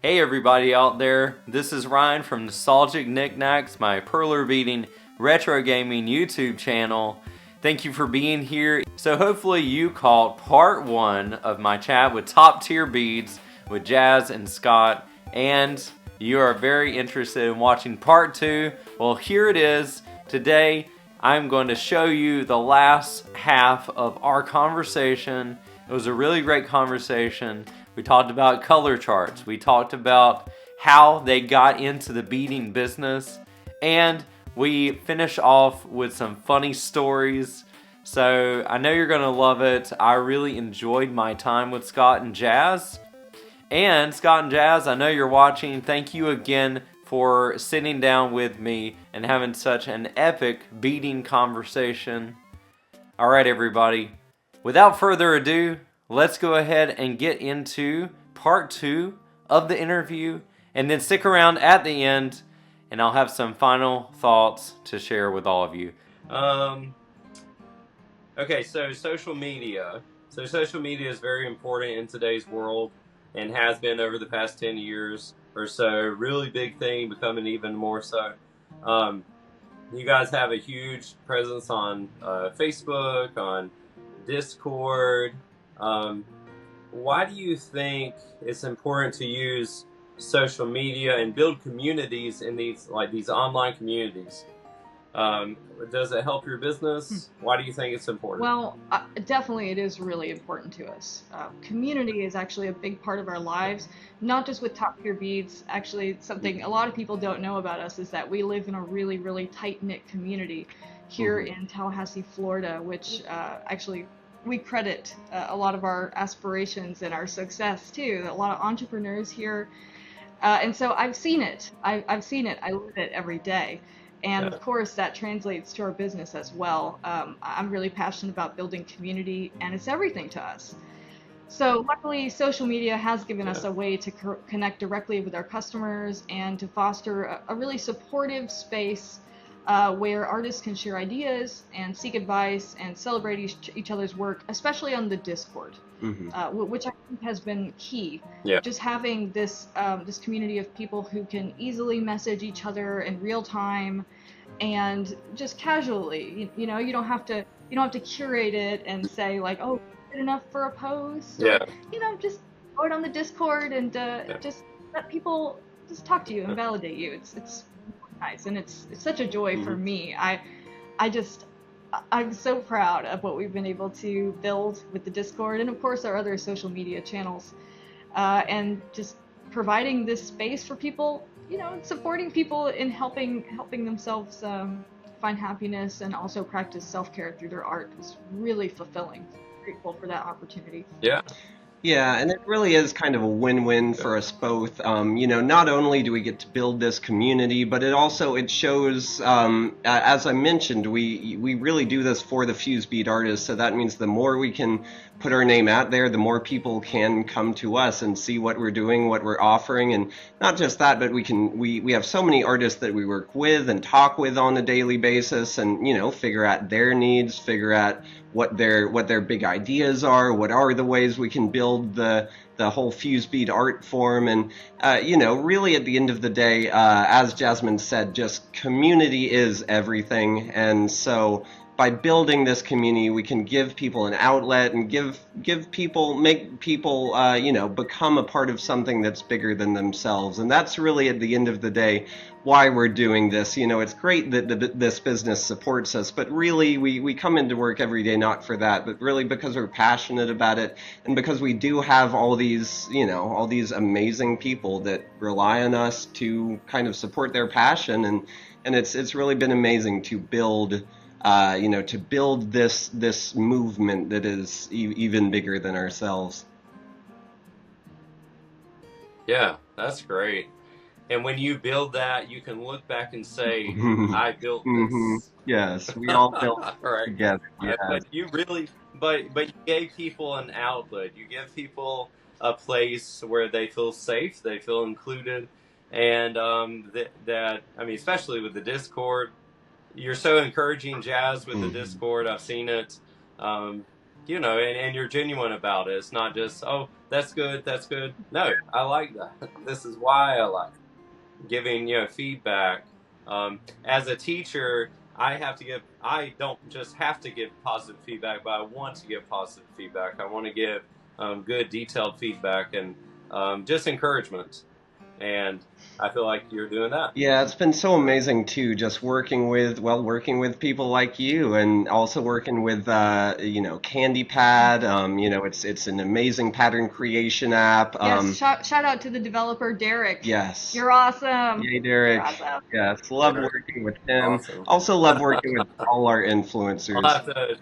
Hey everybody out there, this is Ryan from Nostalgic Nick-Nacks, my perler beading retro gaming YouTube channel. Thank you for being here. So hopefully you caught part 1 of my chat with TopTierBeads with Jaz and Scott, and you are very interested in watching part 2. Well, here it is. Today I'm going to show you the last half of our conversation. It was a really great conversation. We talked about color charts. We talked about how they got into the beading business. And we finish off with some funny stories. So I know you're going to love it. I really enjoyed my time with Scott and Jaz. And Scott and Jaz, I know you're watching. Thank you again for sitting down with me and having such an epic beading conversation. All right, everybody. Without further ado, let's go ahead and get into part 2 of the interview, and then stick around at the end and I'll have some final thoughts to share with all of you. Okay, so social media. So social media is very important in today's world and has been over the past 10 years or so. Really big thing, becoming even more so. You guys have a huge presence on Facebook, on Discord. Why do you think it's important to use social media and build communities in these online communities? Does it help your business? Why do you think it's important? Well, definitely it is really important to us. Community is actually a big part of our lives, not just with TopTierBeads. Actually, something a lot of people don't know about us is that we live in a really, really tight-knit community here in Tallahassee, Florida, which actually we credit a lot of our aspirations and our success to. A lot of entrepreneurs here. And so I've seen it. I've seen it. I live it every day. And of course, that translates to our business as well. I'm really passionate about building community, and it's everything to us. So luckily, social media has given us a way to connect directly with our customers and to foster a really supportive space where artists can share ideas and seek advice and celebrate each other's work, especially on the Discord, which I think has been key. Yeah. Just having this this community of people who can easily message each other in real time and just casually. You know, you don't have to curate it and say like, oh, good enough for a post. Yeah. Or, you know, just go it on the Discord and just let people just talk to you and validate you. It's nice, and it's such a joy for me. I'm so proud of what we've been able to build with the Discord and of course our other social media channels, and just providing this space for people, you know, supporting people in helping themselves find happiness and also practice self-care through their art is really fulfilling. Grateful for that opportunity. Yeah. Yeah, and it really is kind of a win-win for us both. You know, not only do we get to build this community, but it shows, as I mentioned, we really do this for the fused bead artists. So that means the more we can put our name out there, the more people can come to us and see what we're doing, what we're offering, and not just that, but we have so many artists that we work with and talk with on a daily basis, and you know, figure out their needs, figure out what their big ideas are, what are the ways we can build the whole fused bead art form, and you know, really at the end of the day, as Jasmine said, just community is everything. And so by building this community, we can give people an outlet and make people you know, become a part of something that's bigger than themselves. And that's really at the end of the day why we're doing this. You know, it's great that this business supports us, but really we come into work every day not for that, but really because we're passionate about it, and because we do have all these, you know, all these amazing people that rely on us to kind of support their passion, and it's really been amazing to build you know, to build this movement that is even bigger than ourselves. Yeah, that's great. And when you build that, you can look back and say, I built this. Yes, we all built right. together. Yes. But you really, but you gave people an outlet. You give people a place where they feel safe, they feel included, and that I mean, especially with the Discord, you're so encouraging, Jaz, with the Discord. I've seen it. you know, and you're genuine about it. It's not just, oh, that's good, that's good. No, I like that. This is why I like it. Giving, you know, feedback. As a teacher, I don't just have to give positive feedback, but I want to give positive feedback. I want to give good, detailed feedback and just encouragement. And I feel like you're doing that. Yeah, it's been so amazing too, just working with people like you, and also working with CandyPad. It's an amazing pattern creation app. Yes, shout out to the developer, Derek. Yes. You're awesome. Yay, Derek. You're awesome. Yes, love Sure. working with him. Awesome. Also love working with all our I'll influencers. have to,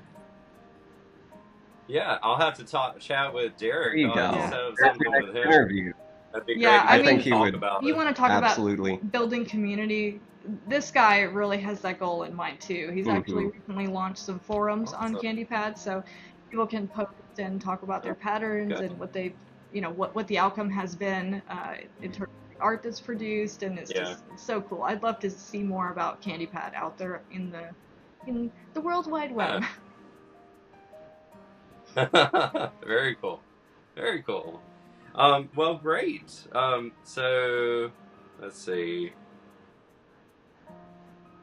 yeah, I'll have to chat with Derek. There you I'll go. have to Yeah. set up That's something your with next him. interview. That'd be Yeah, great. I I think mean, he Talk would. about you it. want to talk Absolutely. about building community. This guy really has that goal in mind too. He's actually recently launched some forums on Awesome. CandyPad, so people can post and talk about their patterns Good. and what they, what the outcome has been in terms of the art that's produced, and it's Yeah. just so cool. I'd love to see more about CandyPad out there in the World Wide Web. Very cool. Very cool. Well, great. So let's see.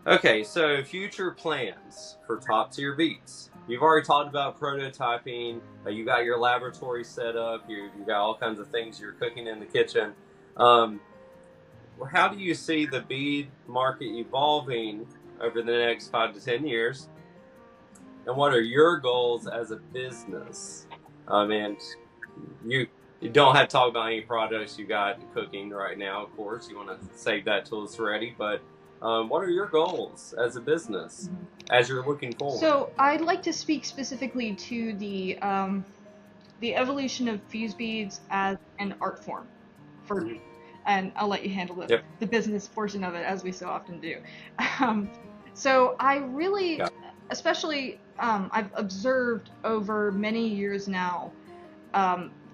Okay, so future plans for Top Tier Beats. You've already talked about prototyping. You got your laboratory set up. You got all kinds of things you're cooking in the kitchen. How do you see the bead market evolving over the next 5 to 10 years? And what are your goals as a business? And you don't have to talk about any products you got cooking right now, of course. You want to save that till it's ready. But what are your goals as a business as you're looking forward? So I'd like to speak specifically to the evolution of fuse beads as an art form, and I'll let you handle the business portion of it, as we so often do. So I really, especially, I've observed over many years now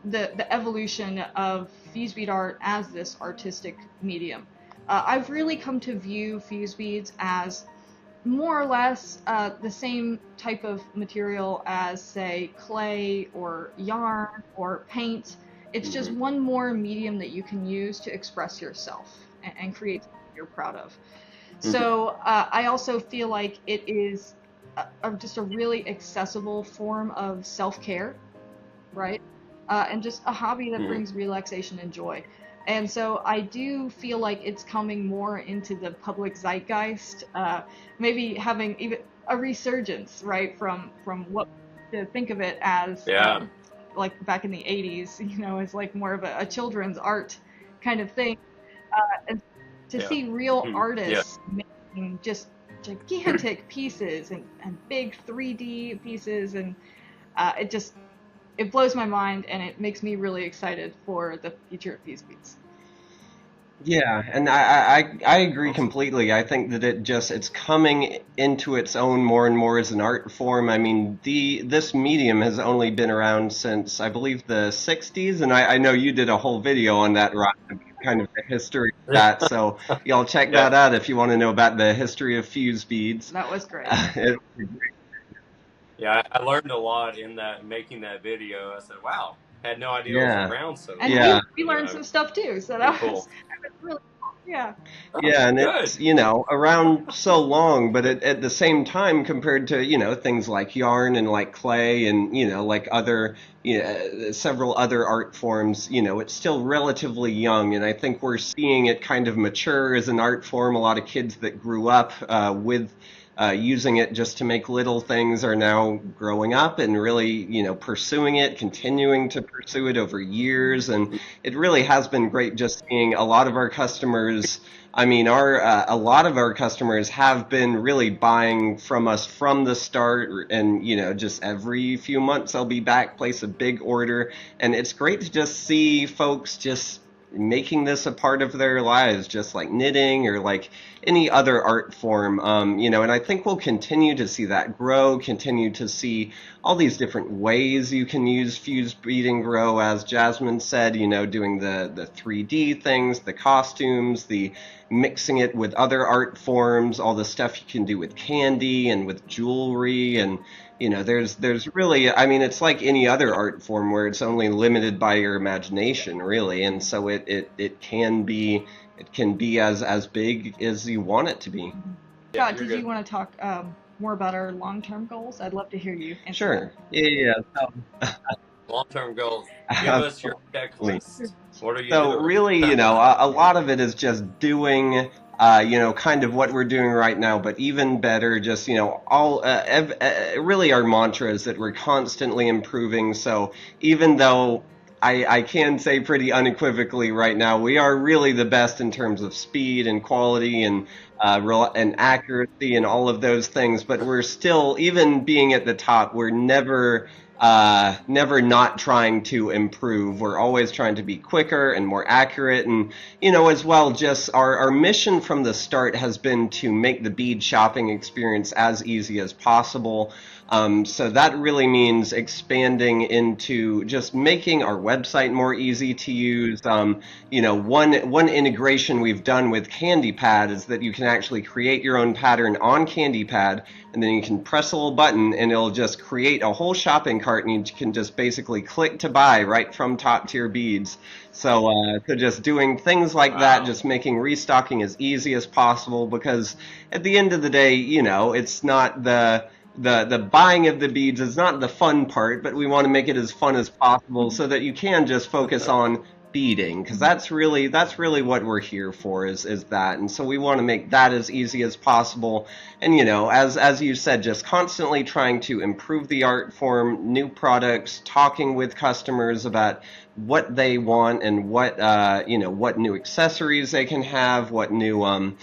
the evolution of fuse bead art as this artistic medium. I've really come to view fuse beads as more or less the same type of material as, say, clay or yarn or paint. It's just one more medium that you can use to express yourself and create something you're proud of. So I also feel like it is just a really accessible form of self-care, right? And just a hobby that brings relaxation and joy. And so I do feel like it's coming more into the public zeitgeist, maybe having even a resurgence, right, from what to think of it as, like back in the 80s, as like more of a children's art kind of thing. And to see real artists making just gigantic pieces and big 3D pieces, and it blows my mind, and it makes me really excited for the future of fuse beads. Yeah, and I agree completely. I think that it's coming into its own more and more as an art form. I mean, this medium has only been around since, I believe, the 60s, and I know you did a whole video on that, Ryan, kind of the history of that, so y'all check that out if you want to know about the history of fuse beads. That was great. Yeah, I learned a lot in making that video. I said, wow, had no idea it was around so long. And we learned some stuff too, so that was really cool. Yeah. Yeah, and it's, around so long, but at the same time, compared to, things like yarn and like clay and, like other, several other art forms, it's still relatively young. And I think we're seeing it kind of mature as an art form. A lot of kids that grew up with using it just to make little things are now growing up and really, pursuing it, continuing to pursue it over years. And it really has been great just seeing a lot of our customers. I mean, a lot of our customers have been really buying from us from the start, and, just every few months they'll be back, place a big order. And it's great to just see folks just making this a part of their lives, just like knitting or like any other art form, and I think we'll continue to see that grow, continue to see all these different ways you can use fuse beading grow, as Jasmine said, doing the 3D things, the costumes, the mixing it with other art forms, all the stuff you can do with candy and with jewelry, and there's really, I mean, it's like any other art form where it's only limited by your imagination, really, and so it can be as big as you want it to be. Scott, did you want to talk more about our long-term goals? I'd love to hear you answer. Sure. Yeah. Long-term goals. Give us your checklist. What are you doing? So really, a lot of it is just doing, kind of what we're doing right now, but even better, just, really our mantra is that we're constantly improving. So even though I can say pretty unequivocally right now, we are really the best in terms of speed and quality and accuracy and all of those things, but we're still, even being at the top, we're never not trying to improve. We're always trying to be quicker and more accurate. And, as well, just our mission from the start has been to make the bead shopping experience as easy as possible. So that really means expanding into just making our website more easy to use. One integration we've done with CandyPad is that you can actually create your own pattern on CandyPad, and then you can press a little button and it'll just create a whole shopping cart, and you can just basically click to buy right from TopTierBeads. So just doing things like that, just making restocking as easy as possible, because at the end of the day, it's not the buying of the beads is not the fun part, but we want to make it as fun as possible so that you can just focus on beading, because that's really what we're here for, is that. And so we want to make that as easy as possible. And as you said, just constantly trying to improve the art form, new products, talking with customers about what they want and what what new accessories they can have, what new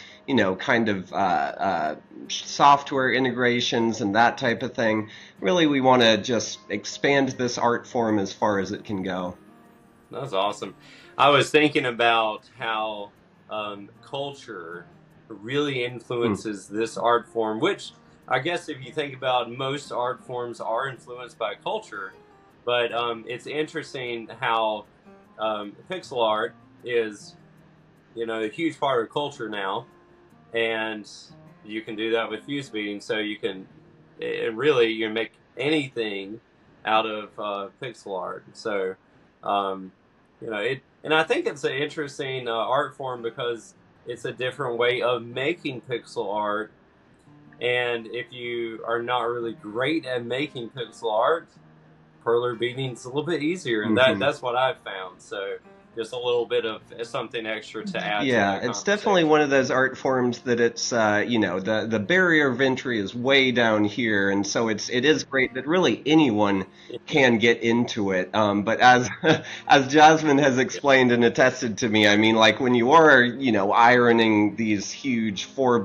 kind of software integrations and that type of thing. Really, we want to just expand this art form as far as it can go. That's awesome. I was thinking about how culture really influences this art form, which I guess if you think about, most art forms are influenced by culture. But it's interesting how pixel art is, a huge part of culture now, and you can do that with fuse beading. So you can make anything out of pixel art. So and I think it's an interesting art form because it's a different way of making pixel art. And if you are not really great at making pixel art, perler beading is a little bit easier, and that's what I've found. So just a little bit of something extra to add. Yeah, to it's definitely one of those art forms that it's the barrier of entry is way down here, and so it is great that really anyone can get into it. But as Jasmine has explained and attested to me, I mean, like when you are ironing these huge 4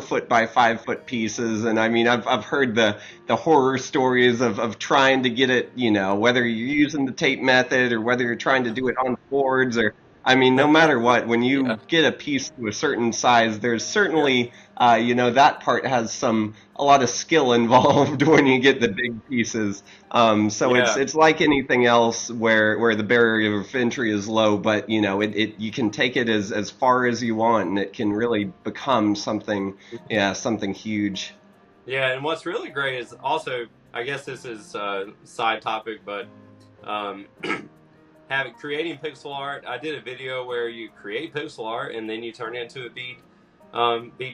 foot by 5 foot pieces, and I mean I've heard the horror stories of trying to get it, whether you're using the tape method or whether you're trying to do it on boards, or I mean, no matter what, when you get a piece to a certain size, there's certainly that part has a lot of skill involved when you get the big pieces. It's like anything else where the barrier of entry is low, but you can take it as far as you want, and it can really become something huge. Yeah, and what's really great is also, I guess this is a side topic, but creating pixel art. I did a video where you create pixel art and then you turn it into a bead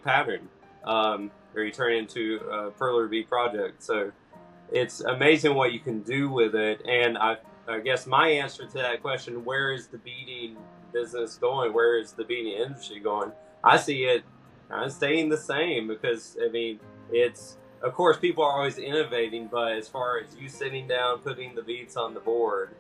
pattern, or you turn it into a perler bead project. So it's amazing what you can do with it. And I guess my answer to that question, where is the beading business going? Where is the beading industry going? I see it kind of staying the same, because I mean, it's, of course, people are always innovating, but as far as you sitting down, putting the beads on the board,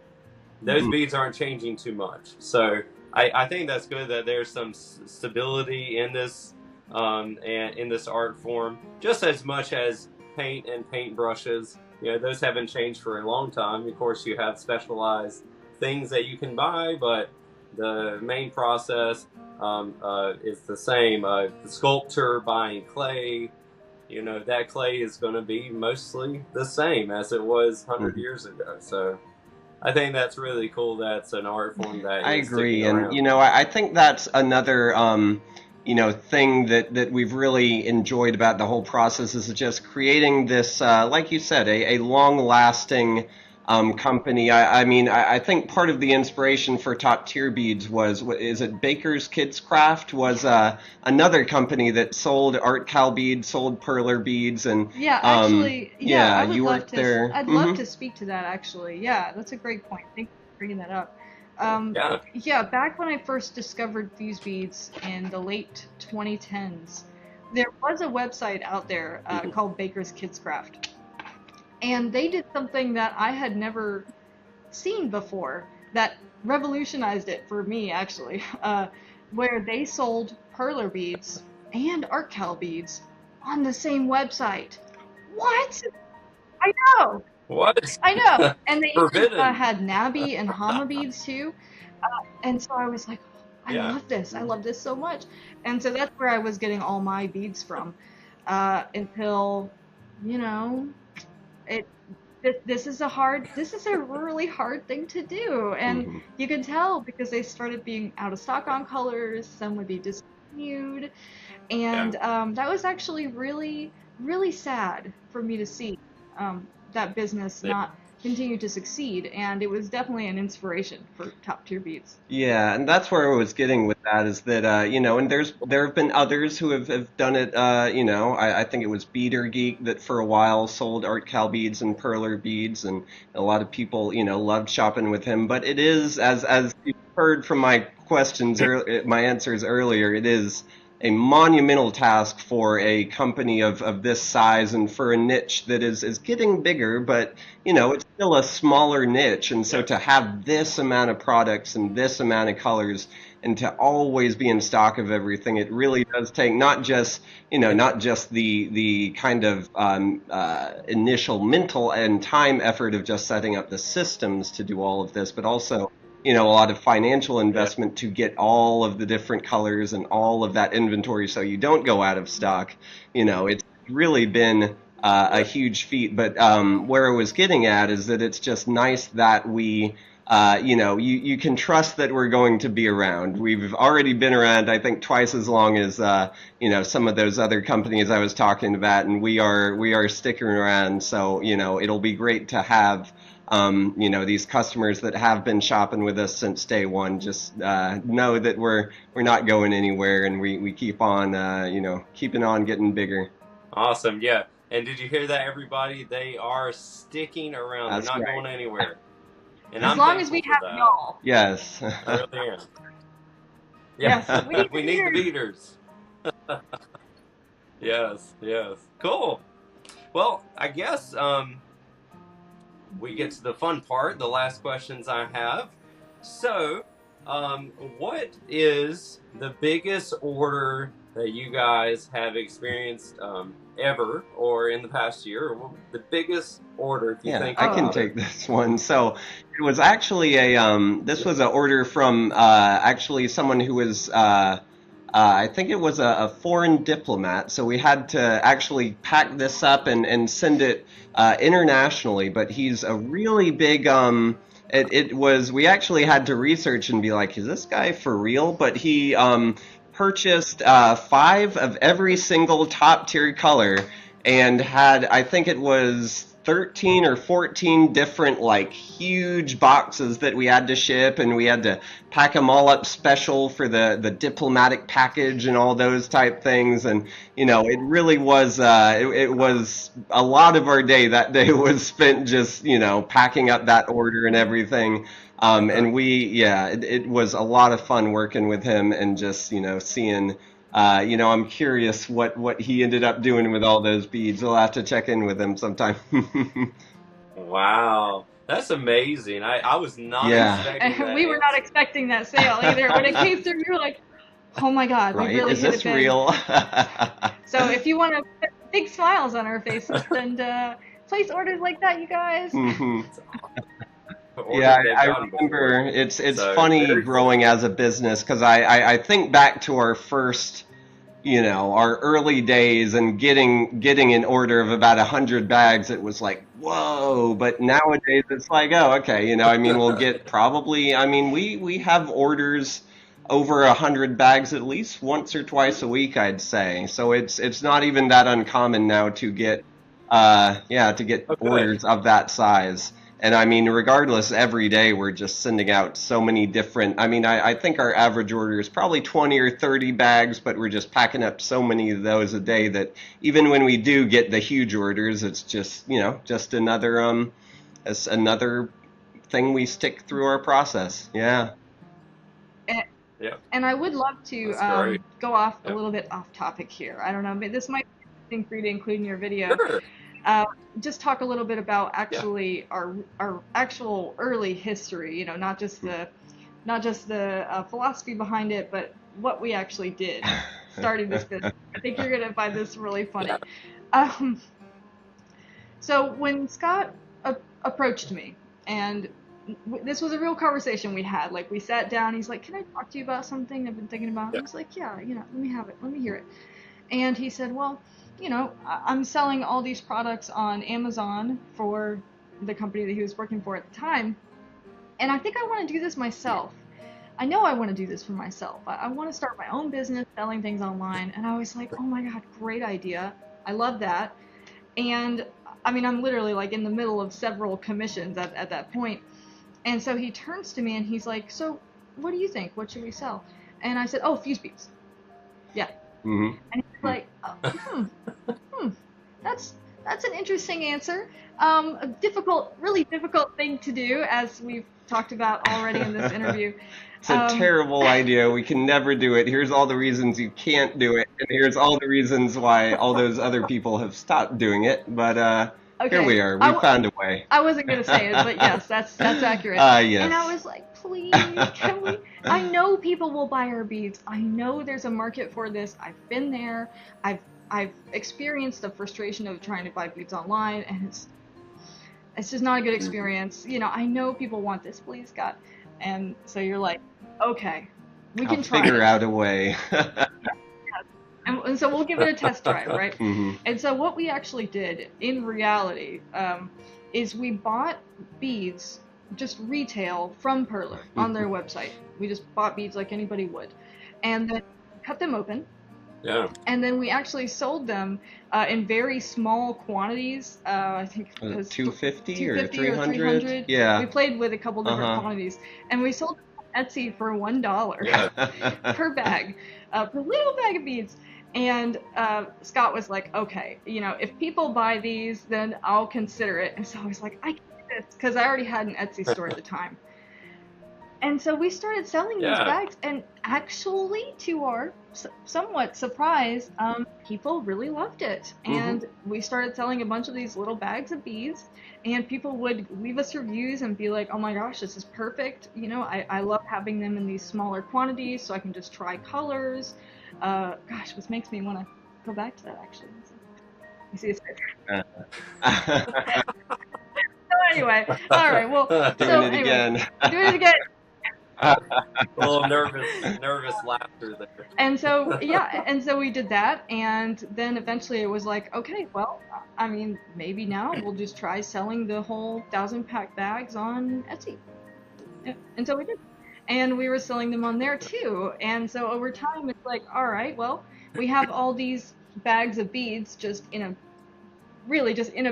those beads aren't changing too much. So I think that's good that there's some stability in this and in this art form, just as much as paint and paint brushes. Those haven't changed for a long time. Of course, you have specialized things that you can buy, but the main process is the same. The sculptor buying clay, that clay is going to be mostly the same as it was 100 years ago. So I think that's really cool. That's an art form that I is agree, sticking and around. I think that's another thing that we've really enjoyed about the whole process is just creating this, like you said, a long-lasting company. I think part of the inspiration for Top Tier Beads is it Baker's Kids Craft was another company that sold art cal beads, sold perler beads, and Yeah, actually, I would you love worked to. there. I'd love to speak to that. Actually, yeah, that's a great point. Thank you for bringing that up. Yeah. Yeah, back when I first discovered these beads in the late 2010s, there was a website out there called Baker's Kids Craft, and they did something that I had never seen before that revolutionized it for me, actually, where they sold perler beads and art cal beads on the same website. What? I know, What? I know. And they even Forbidden. had nabby and hama beads too. And so I was like, I Yeah. love this. I love this so much. And so that's where I was getting all my beads from until, you know, it. This is a really hard thing to do, and you can tell because they started being out of stock on colors. Some would be discontinued, and that was actually really, really sad for me to see that business not continue to succeed. And it was definitely an inspiration for Top Tier Beads. Yeah, and that's where I was getting with that is that and there have been others who have done it. I think it was Beader Geek that for a while sold art cal beads and perler beads, and a lot of people loved shopping with him. But it is, as you heard from my questions, my answers earlier, it is a monumental task for a company of this size and for a niche that is getting bigger, but it's still a smaller niche. And so to have this amount of products and this amount of colors and to always be in stock of everything, it really does take not just the kind of initial mental and time effort of just setting up the systems to do all of this, but also a lot of financial investment to get all of the different colors and all of that inventory so you don't go out of stock. It's really been a huge feat. But where I was getting at is that it's just nice that we, you can trust that we're going to be around. We've already been around, I think, twice as long as, some of those other companies I was talking about, and we are sticking around. So, it'll be great to have these customers that have been shopping with us since day one. Just know that we're not going anywhere, and we keep on keeping on getting bigger. Awesome, yeah. And did you hear that, everybody? They are sticking around. That's They're not right. going anywhere. And As I'm long as we thankful for have that. y'all. Yes. I really am. Yeah, Yes, we need the beaters. Yes. Cool. Well, I guess we get to the fun part, the last questions I have. So, what is the biggest order that you guys have experienced ever, or in the past year? Or the biggest order, if you think I about can it? take this one. So it was actually this was an order from actually someone who was I think it was a foreign diplomat. So we had to actually pack this up and send it internationally. But he's a really big we actually had to research and be like, is this guy for real? But he purchased 5 of every single top tier color and had, I think it was 13 or 14 different huge boxes that we had to ship, and we had to pack them all up special for the diplomatic package and all those type things. And it really was it was a lot of our day. That day was spent just packing up that order and everything. And it was a lot of fun working with him and just seeing. I'm curious what he ended up doing with all those beads. We'll have to check in with him sometime. Wow, that's amazing. I was not expecting that. And we were not expecting that sale either. When it came through, we were like, oh my God, we really Is hit this it big. real? So if you want to put big smiles on our faces, then place orders like that, you guys. Yeah, I remember. It's funny growing as a business, because I think back to our first, our early days and getting an order of about 100 bags. It was like, whoa. But nowadays it's like, oh, okay. We'll get probably. We have orders over 100 bags at least once or twice a week, I'd say. So it's not even that uncommon now to get orders of that size. And I mean, regardless, every day we're just sending out so many different. I mean, I think our average order is probably 20 or 30 bags, but we're just packing up so many of those a day that even when we do get the huge orders, it's just, just another thing we stick through our process. Yeah. And I would love to go off a little bit off topic here. I don't know, but this might be interesting for you to include in your video. Sure. Just talk a little bit about actually our actual early history. Not just the philosophy behind it, but what we actually did starting this business. I think you're gonna find this really funny. So when Scott approached me, and this was a real conversation we had. Like, we sat down. He's like, "Can I talk to you about something I've been thinking about?" I was like, "Yeah, let me have it. Let me hear it." And he said, "Well, I'm selling all these products on Amazon for the company that he was working for at the time, and I think I want to do this myself. I know I want to do this for myself. I want to start my own business selling things online." And I was like, "Oh my God, great idea. I love that." And I mean, I'm literally like in the middle of several commissions at that point. And so he turns to me and he's like, "So what do you think? What should we sell?" And I said, "Oh, fuse beads." Yeah. Mm-hmm. And he's like, "Oh, that's an interesting answer. A really difficult thing to do, as we've talked about already in this interview." It's a terrible idea. We can never do it. Here's all the reasons you can't do it, and here's all the reasons why all those other people have stopped doing it. But here we are. We found a way. I wasn't going to say it, but yes, that's accurate. Yes. And I was like, "Please, can we? I know people will buy our beads. I know there's a market for this. I've been there. I've experienced the frustration of trying to buy beads online, and it's just not a good experience. I know people want this. Please, Scott." And so you're like, "Okay, we can try. I'll figure out a way." And so we'll give it a test drive, right? Mm-hmm. And so what we actually did in reality is we bought beads just retail from Perler on their website. We just bought beads like anybody would, and then cut them open. Yeah. And then we actually sold them in very small quantities. I think it was 250 or 300. Yeah. We played with a couple different quantities, and we sold them on Etsy for $1 per bag, per little bag of beads. And Scott was like, "Okay, if people buy these, then I'll consider it." And so I was like, "I can do this," because I already had an Etsy store at the time. And so we started selling these bags, and actually, to our somewhat surprise, people really loved it. And we started selling a bunch of these little bags of beads, and people would leave us reviews and be like, "Oh my gosh, this is perfect. I love having them in these smaller quantities so I can just try colors." Gosh, this makes me want to go back to that, actually. You see this? So anyway, all right, well, doing it again. A little nervous laughter there. And so, and so we did that, and then eventually it was like, okay, well, I mean, maybe now we'll just try selling the whole 1,000-pack bags on Etsy. And so we did. And we were selling them on there too. And so over time, it's like, all right, well, we have all these bags of beads just in a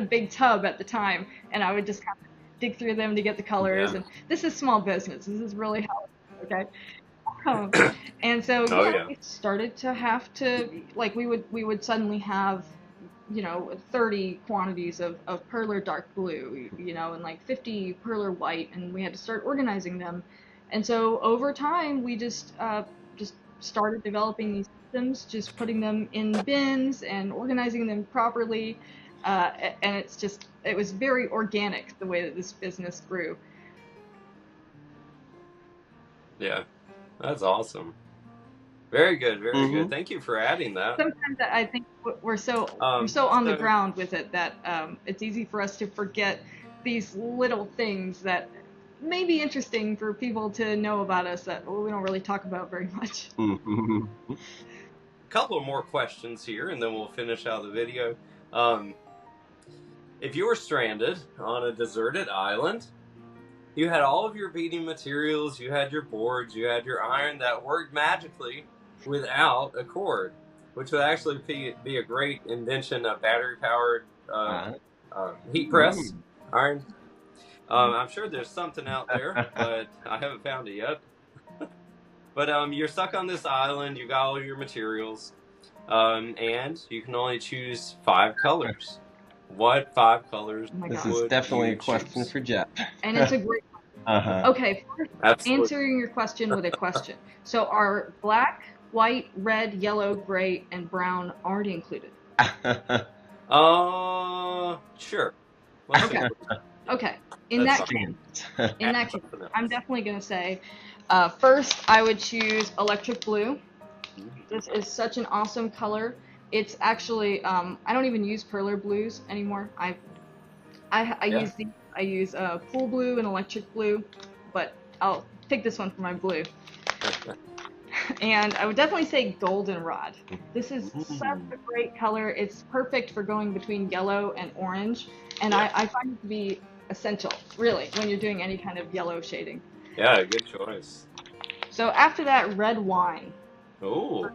big tub at the time. And I would just kind of dig through them to get the colors. Yeah. And this is small business. This is really how it's okay. And so we started to have to, like, we would suddenly have, 30 quantities of perler dark blue, and like 50 perler white, and we had to start organizing them. And so over time, we just started developing these systems, just putting them in bins and organizing them properly. And it was very organic, the way that this business grew. Yeah, that's awesome. Very good, very good. Thank you for adding that. Sometimes I think we're so on the ground with it that it's easy for us to forget these little things that may be interesting for people to know about us that we don't really talk about very much. A couple more questions here, and then we'll finish out the video. If you were stranded on a deserted island you had all of your beading materials, you had your boards, you had your iron that worked magically without a cord, which would actually be a great invention, a battery-powered heat press iron. I'm sure there's something out there, but I haven't found it yet. But you're stuck on this island, you got all your materials, and you can only choose 5 colors. What 5 colors This is definitely a question choose? for Jeff. And it's a great one. Okay, first, answering your question with a question. So are black, white, red, yellow, gray, and brown already included? Sure. Okay. Okay. In that case, I'm definitely going to say, first, I would choose electric blue. This is such an awesome color. It's actually, I don't even use perler blues anymore. I use these. I use pool blue and electric blue, but I'll pick this one for my blue. And I would definitely say goldenrod. This is such a great color. It's perfect for going between yellow and orange, and I find it to be essential, really, when you're doing any kind of yellow shading. Yeah, good choice. So after that, red wine. Oh.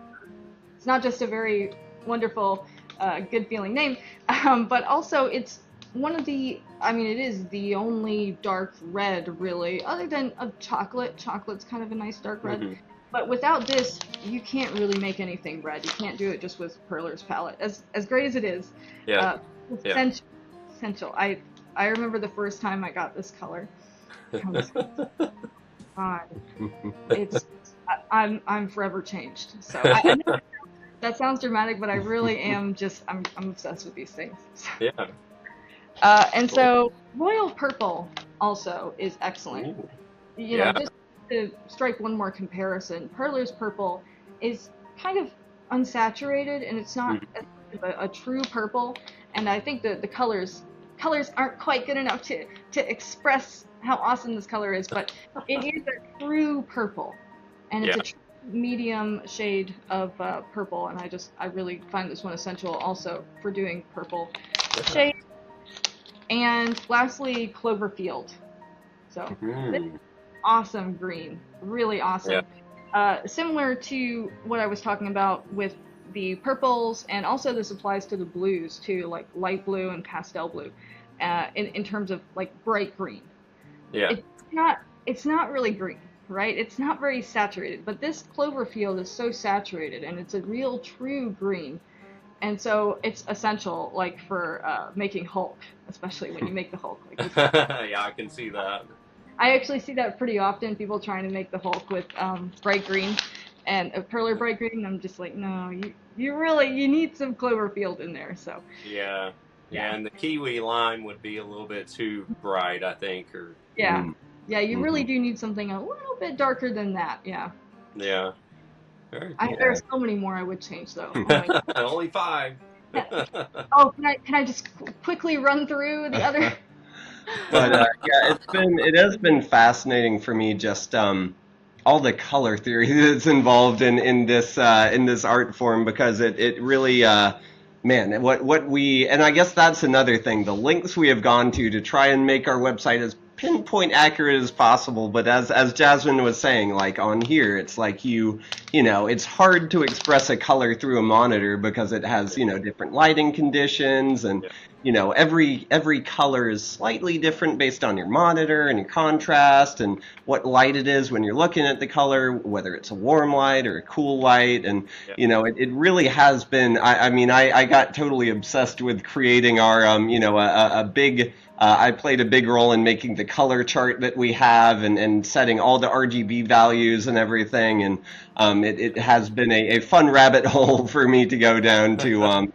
It's not just a very wonderful, good feeling name, but also it's one of the, I mean, it is the only dark red, really, other than a chocolate. Chocolate's kind of a nice dark red. But without this, you can't really make anything red. You can't do it just with Perler's palette. As great as it is, it's essential. I remember the first time I got this color. God, I'm forever changed. So I know that sounds dramatic, but I really am just I'm obsessed with these things. Yeah. And so royal purple also is excellent. You know, just to strike one more comparison, Perler's purple is kind of unsaturated, and it's not a true purple. And I think the colors aren't quite good enough to express how awesome this color is, but it is a true purple, and it's a true medium shade of purple. And I really find this one essential also for doing purple shade. And lastly, Cloverfield. So this is awesome green, really awesome. Similar to what I was talking about with the purples, and also this applies to the blues too, like light blue and pastel blue, in terms of like bright green. Yeah. It's not really green, right? It's not very saturated, but this Cloverfield is so saturated, and it's a real true green. And so it's essential, like, for making Hulk, especially when you make the Hulk. Like yeah, I can see that. I actually see that pretty often, people trying to make the Hulk with bright green and a Perler bright green. And I'm just like, no, you need some Cloverfield in there. So yeah, and the Kiwi lime would be a little bit too bright, I think. Or you really do need something a little bit darker than that. Yeah. Very cool. There are so many more I would change, though. Oh Only 5. Oh, can I just quickly run through the other? But it has been fascinating for me, just all the color theory that's involved in this art form, because it really man, what we, and I guess that's another thing, the links we have gone to try and make our website as pinpoint accurate as possible. But as Jasmine was saying, like on here, it's like you know, it's hard to express a color through a monitor because it has, you know, different lighting conditions, and you know, every color is slightly different based on your monitor and your contrast and what light it is when you're looking at the color, whether it's a warm light or a cool light. And you know, it really has been, I mean, I got totally obsessed with creating our you know, a big I played a big role in making the color chart that we have, and setting all the RGB values and everything. And it has been a fun rabbit hole for me to go down to,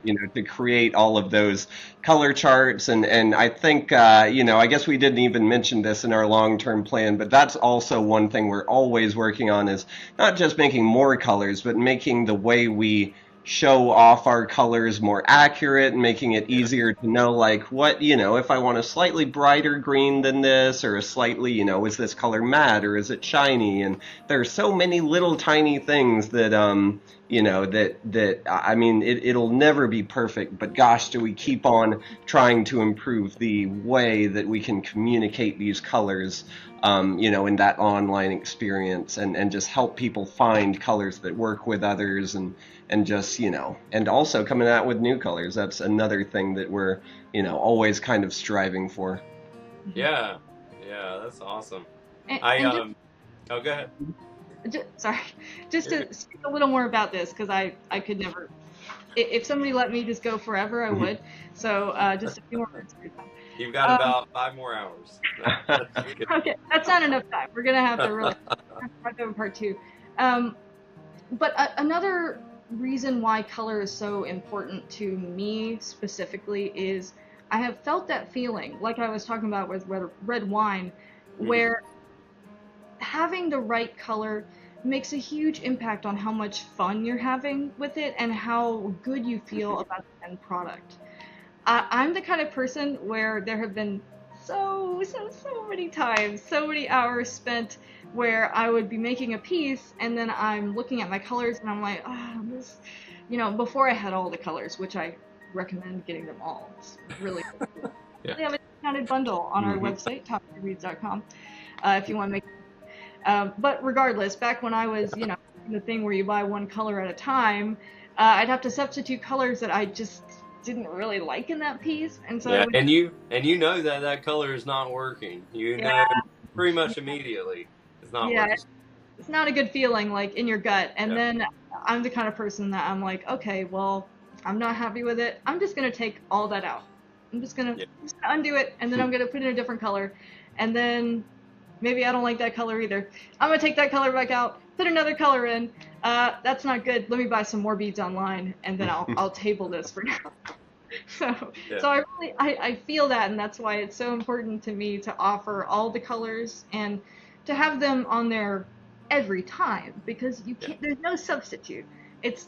you know, to create all of those color charts. And I think, you know, I guess we didn't even mention this in our long-term plan, but that's also one thing we're always working on, is not just making more colors, but making the way we show off our colors more accurate and making it easier to know, like, what, if I want a slightly brighter green than this, or a slightly, is this color matte or is it shiny? And there are so many little tiny things that, I mean, it'll never be perfect, but gosh, do we keep on trying to improve the way that we can communicate these colors, in that online experience, and just help people find colors that work with others, and just, and also coming out with new colors. That's another thing that we're, always kind of striving for. Yeah, that's awesome. And Oh, go ahead. Just to speak a little more about this, because I could never, if somebody let me just go forever, I would. So just a few more minutes. You've got about 5 more hours. Okay, that's not enough time. We're gonna have to really start over part 2. But another reason why color is so important to me specifically is I have felt that feeling, like I was talking about with red wine, where having the right color makes a huge impact on how much fun you're having with it and how good you feel about the end product. I'm the kind of person where there have been so many times, so many hours spent where I would be making a piece and then I'm looking at my colors and I'm like, this, before I had all the colors, which I recommend getting them all. It's really cool. Yeah. They have a discounted bundle on our website, TopTierBeads.com, if you want to make. But regardless, back when I was, the thing where you buy one color at a time, I'd have to substitute colors that I just didn't really like in that piece, and so and you know that color is not working. You know pretty much immediately it's not working. It's not a good feeling, like in your gut. And then I'm the kind of person that I'm like, okay, well, I'm not happy with it. I'm just gonna take all that out. I'm just gonna undo it, and then I'm gonna put in a different color, and then maybe I don't like that color either. I'm gonna take that color back out, put another color in. That's not good. Let me buy some more beads online, and then I'll table this for now. So I feel that, and that's why it's so important to me to offer all the colors and to have them on there every time, because you can't. There's no substitute. That's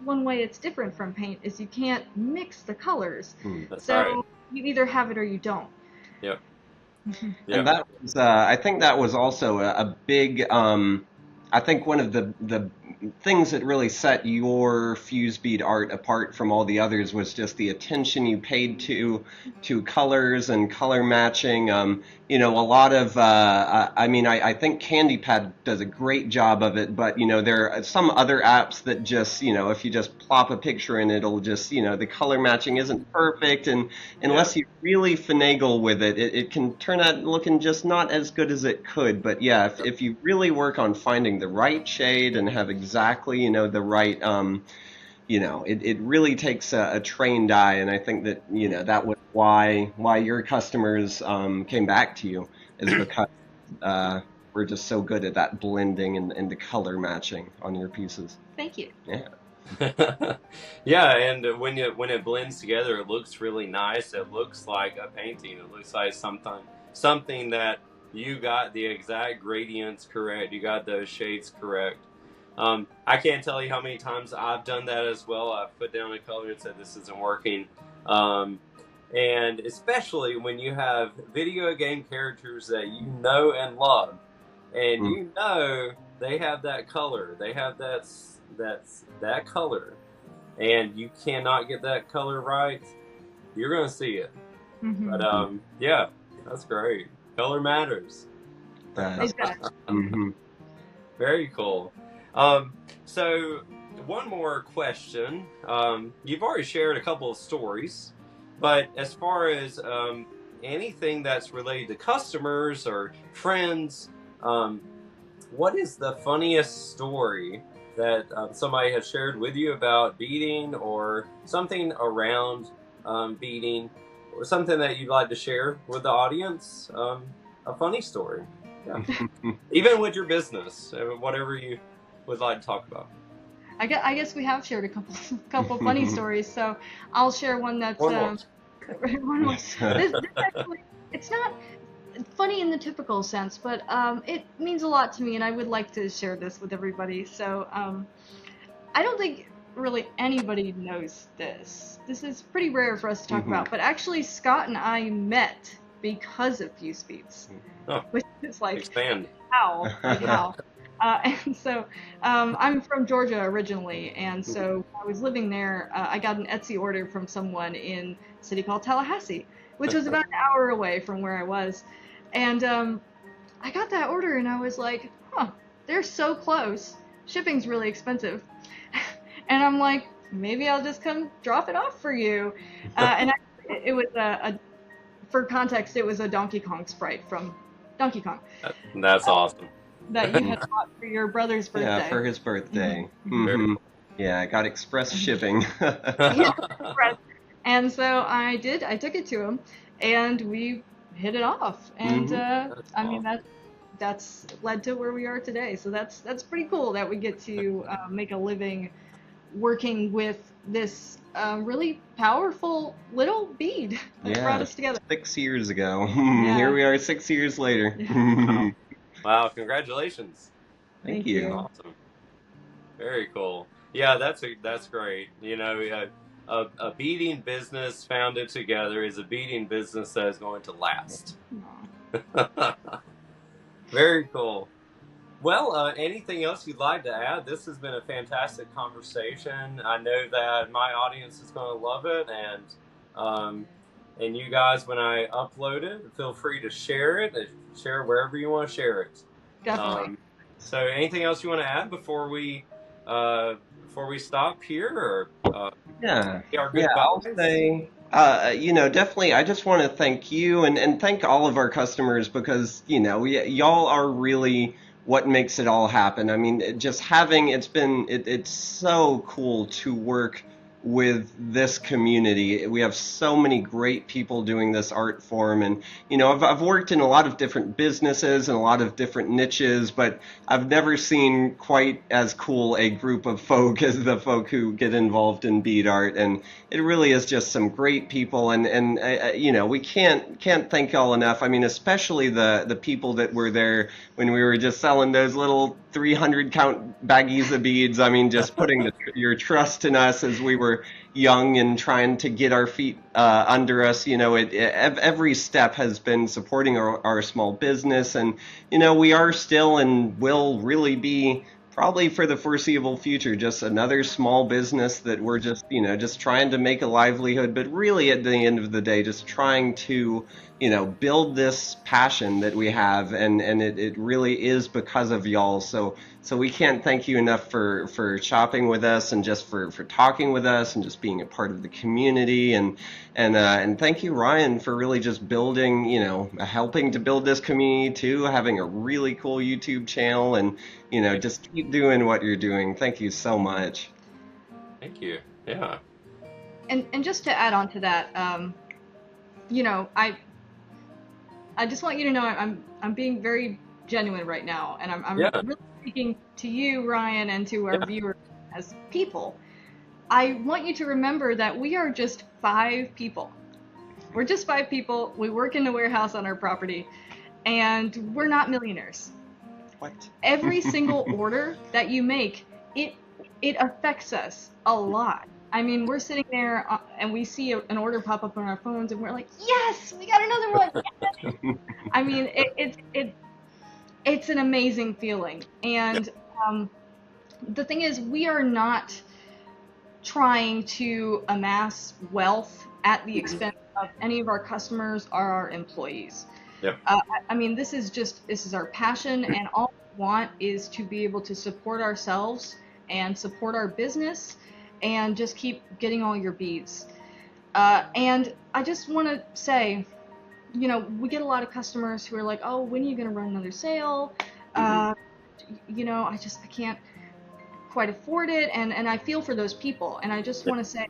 one way it's different from paint, is you can't mix the colors. So you either have it or you don't. Yep. And that was, I think that was also a big, I think one of the things that really set your fuse bead art apart from all the others was just the attention you paid to colors and color matching. A lot of, I think CandyPad does a great job of it, but, there are some other apps that just, if you just plop a picture in, it'll just, the color matching isn't perfect, and unless you really finagle with it, it can turn out looking just not as good as it could. But yeah, if you really work on finding the right shade and have exactly, the right, it really takes a trained eye, and I think that, that was why your customers came back to you, is because we're just so good at that blending and the color matching on your pieces. Thank you. Yeah. Yeah, and when it blends together, it looks really nice. It looks like a painting. It looks like something that you got the exact gradients correct. You got those shades correct. I can't tell you how many times I've done that as well. I've put down a color and said this isn't working. And especially when you have video game characters that you know and love, and you know they have that color, they have that color, and you cannot get that color right, you're gonna see it. But yeah, that's great. Color matters. Very cool. So one more question. You've already shared a couple of stories, but as far as anything that's related to customers or friends, what is the funniest story that somebody has shared with you about beading, or something around beading, or something that you'd like to share with the audience? A funny story. Yeah. Even with your business, whatever you would like to talk about. I guess we have shared a couple funny stories, so I'll share one that's this actually, it's not funny in the typical sense, but it means a lot to me, and I would like to share this with everybody. So I don't think really anybody knows this. This is pretty rare for us to talk about, but actually Scott and I met because of Fuse Beads, which is like, expand. how? Like how? And so I'm from Georgia originally, and so I was living there. I got an Etsy order from someone in a city called Tallahassee, which was about an hour away from where I was. And I got that order, and I was like, huh, they're so close. Shipping's really expensive. And I'm like, maybe I'll just come drop it off for you. And it was for context, it was a Donkey Kong sprite from Donkey Kong. That's awesome. That you had bought for your brother's birthday. Yeah, for his birthday. Very cool. Yeah, I got express shipping. And so I took it to him, and we hit it off. And I mean, that's led to where we are today. So that's pretty cool that we get to make a living working with this really powerful little bead that brought us together. 6 years ago. Here we are 6 years later. Wow, congratulations. Thank you. Awesome. Very cool. Yeah, that's great. You know, a beading business founded together is a beading business that is going to last. Very cool. Well, anything else you'd like to add? This has been a fantastic conversation. I know that my audience is going to love it, and you guys, when I upload it, feel free to share it. Share it wherever you want to share it. Definitely. So, anything else you want to add before we stop here? Or I'll say, you know, definitely, I just want to thank you and thank all of our customers, because, you know, y'all are really what makes it all happen. I mean, it's so cool to work with this community. We have so many great people doing this art form, and you know, I've worked in a lot of different businesses and a lot of different niches, but I've never seen quite as cool a group of folk as the folk who get involved in bead art. And it really is just some great people, and you know, we can't thank y'all enough. I mean, especially the people that were there when we were just selling those little 300 count baggies of beads. I mean, just putting your trust in us as we were young and trying to get our feet under us. You know, every step has been supporting our small business, and you know, we are still and will really be, probably for the foreseeable future, just another small business that we're just, you know, just trying to make a livelihood, but really at the end of the day, just trying to, you know, build this passion that we have, and it really is because of y'all. So we can't thank you enough for shopping with us, and just for talking with us, and just being a part of the community, and thank you, Ryan, for really just building, you know, helping to build this community too, having a really cool YouTube channel, and you know, just keep doing what you're doing. Thank you so much. Thank you. Yeah. And just to add on to that, you know, I just want you to know I'm being very genuine right now, and I'm really speaking to you, Ryan, and to our viewers as people. I want you to remember that we are just 5 people. We're just 5 people. We work in the warehouse on our property, and we're not millionaires. What? Every single order that you make, it affects us a lot. I mean, we're sitting there and we see an order pop up on our phones, and we're like, yes, we got another one. Yes! I mean, it's an amazing feeling. And the thing is, we are not trying to amass wealth at the expense of any of our customers or our employees. Yep. I mean, this is our passion, and all we want is to be able to support ourselves and support our business, and just keep getting all your beads. And I just want to say, you know, we get a lot of customers who are like, oh, when are you going to run another sale? You know, I can't quite afford it. And I feel for those people. And I just want to say,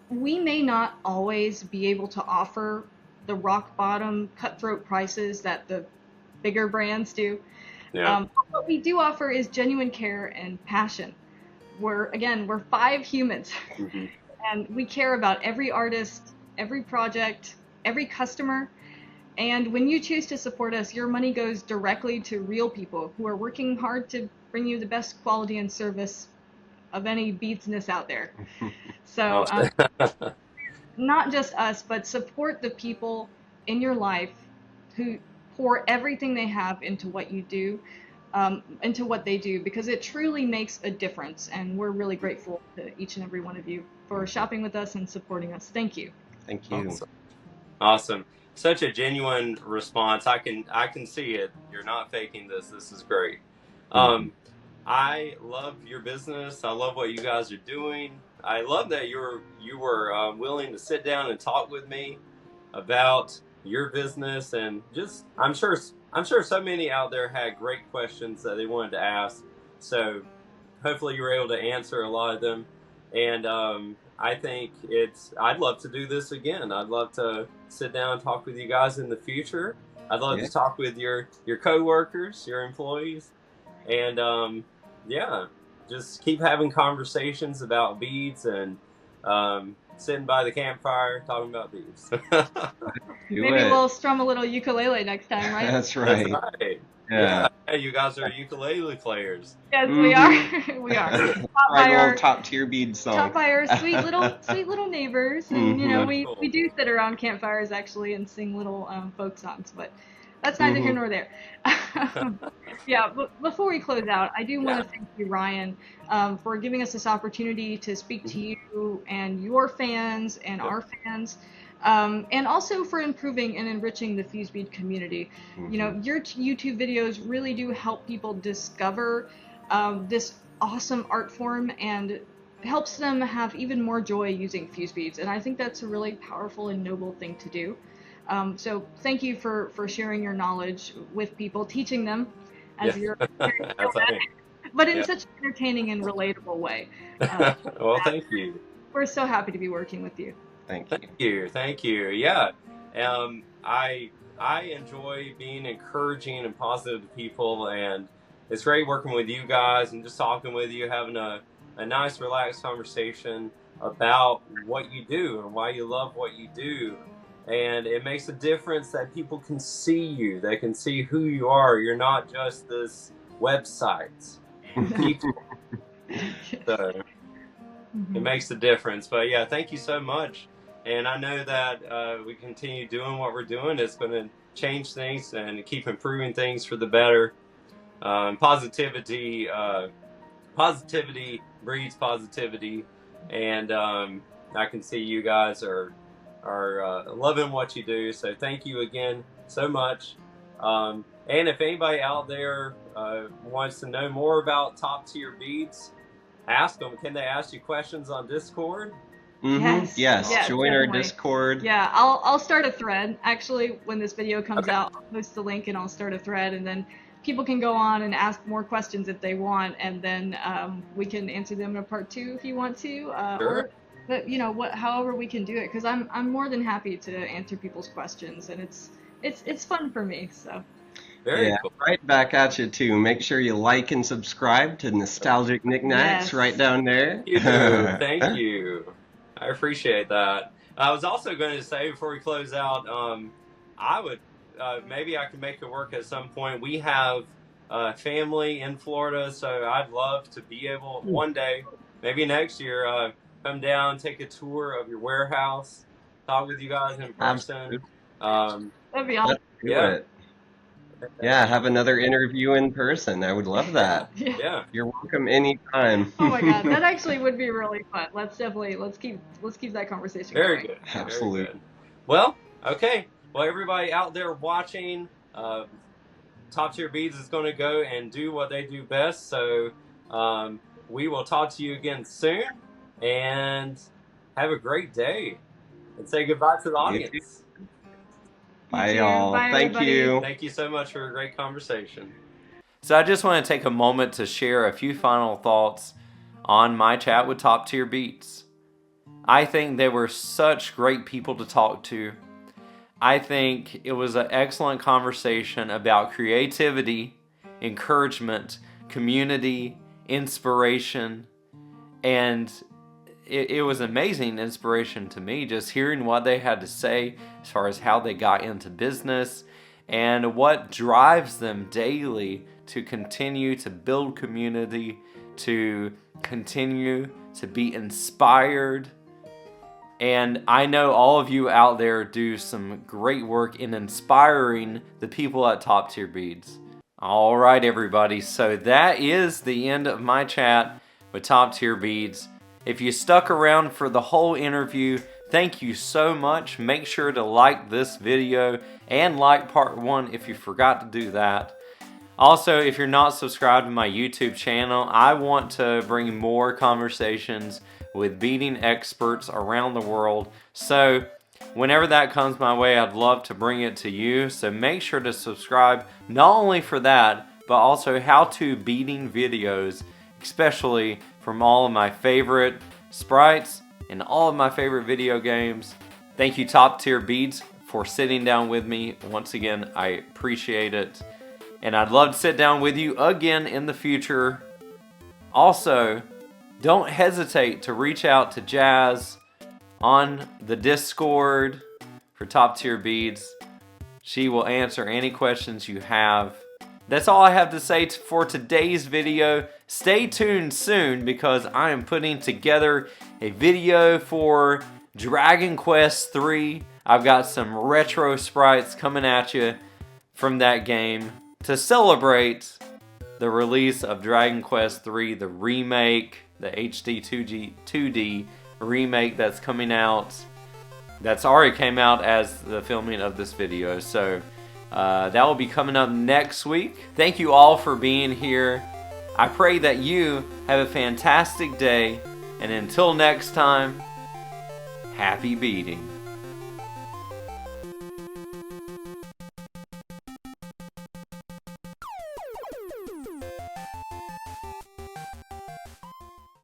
we may not always be able to offer the rock bottom cutthroat prices that the bigger brands do. Yeah. What we do offer is genuine care and passion. We're 5 humans, and we care about every artist, every project, every customer. And when you choose to support us, your money goes directly to real people who are working hard to bring you the best quality and service of any beadsness out there. So not just us, but support the people in your life who pour everything they have into what you do, into what they do, because it truly makes a difference. And we're really grateful to each and every one of you for shopping with us and supporting us. Thank you. Thank you. Awesome. Awesome. Such a genuine response. I can see it. You're not faking this. This is great. I love your business. I love what you guys are doing. I love that you were willing to sit down and talk with me about your business, and just I'm sure so many out there had great questions that they wanted to ask. So hopefully you were able to answer a lot of them. And I think I'd love to do this again. I'd love to sit down and talk with you guys in the future. I'd love to talk with your coworkers, your employees, and just keep having conversations about beads and sitting by the campfire talking about beads. Maybe we'll strum a little ukulele next time, right? That's right. That's right. Yeah. You guys are ukulele players. Yes, we are. We are. Top tier bead song. Taught by our sweet little neighbors, and you know we do sit around campfires actually and sing little folk songs, but that's neither here nor there. Yeah, but before we close out, I do want to thank you, Ryan, for giving us this opportunity to speak to you and your fans and our fans. And also for improving and enriching the fuse bead community. You know, your YouTube videos really do help people discover this awesome art form, and helps them have even more joy using fuse beads. And I think that's a really powerful and noble thing to do. So thank you for sharing your knowledge with people, teaching them as you're but in such an entertaining and relatable way. Well, thank you. We're so happy to be working with you. Thank you. Thank you. Yeah. I enjoy being encouraging and positive to people, and it's great working with you guys and just talking with you, having a nice, relaxed conversation about what you do and why you love what you do. And it makes a difference that people can see you. They can see who you are. You're not just this website. So it makes a difference. But yeah, thank you so much. And I know that we continue doing what we're doing. It's going to change things and keep improving things for the better. Positivity breeds positivity. And I can see you guys are loving what you do. So thank you again so much. And if anybody out there wants to know more about TopTierBeads, ask them. Can they ask you questions on Discord? Yes, join our Discord. Yeah, I'll start a thread. Actually, when this video comes out, I'll post the link and I'll start a thread, and then people can go on and ask more questions if they want, and then we can answer them in a part 2 if you want to. Sure. But you know, however we can do it, because I'm more than happy to answer people's questions, and it's fun for me. So. Very cool. Right back at you too. Make sure you like and subscribe to Nostalgic Nick-Nacks right down there. Thank you. I appreciate that. I was also going to say before we close out, I would maybe I can make it work at some point. We have family in Florida, so I'd love to be able one day, maybe next year, come down, take a tour of your warehouse, talk with you guys in person. That'd be awesome. Yeah, have another interview in person. I would love that. Yeah. You're welcome anytime. Oh my God, that actually would be really fun. Let's keep that conversation going. Very good. Absolutely. Very good. Well, okay. Well, everybody out there watching, TopTierBeads is going to go and do what they do best. So we will talk to you again soon, and have a great day. And say goodbye to the audience. Bye, y'all. Thank you. Thank you so much for a great conversation. So I just want to take a moment to share a few final thoughts on my chat with TopTierBeads. I think they were such great people to talk to. I think it was an excellent conversation about creativity, encouragement, community, inspiration, and it was amazing inspiration to me just hearing what they had to say as far as how they got into business and what drives them daily to continue to build community, to continue to be inspired. And I know all of you out there do some great work in inspiring the people at TopTierBeads. All right, everybody. So that is the end of my chat with TopTierBeads. If you stuck around for the whole interview, thank you so much. Make sure to like this video and like part 1 if you forgot to do that. Also, if you're not subscribed to my YouTube channel, I want to bring more conversations with beading experts around the world. So whenever that comes my way, I'd love to bring it to you. So make sure to subscribe, not only for that, but also how-to beading videos, especially from all of my favorite sprites and all of my favorite video games. Thank you, TopTierBeads, for sitting down with me. Once again, I appreciate it. And I'd love to sit down with you again in the future. Also, don't hesitate to reach out to Jaz on the Discord for TopTierBeads. She will answer any questions you have. That's all I have to say for today's video. Stay tuned soon because I am putting together a video for Dragon Quest III. I've got some retro sprites coming at you from that game to celebrate the release of Dragon Quest III, the remake, the HD 2D remake that's coming out. That's already came out as the filming of this video. So that will be coming up next week. Thank you all for being here. I pray that you have a fantastic day. And until next time, happy beading.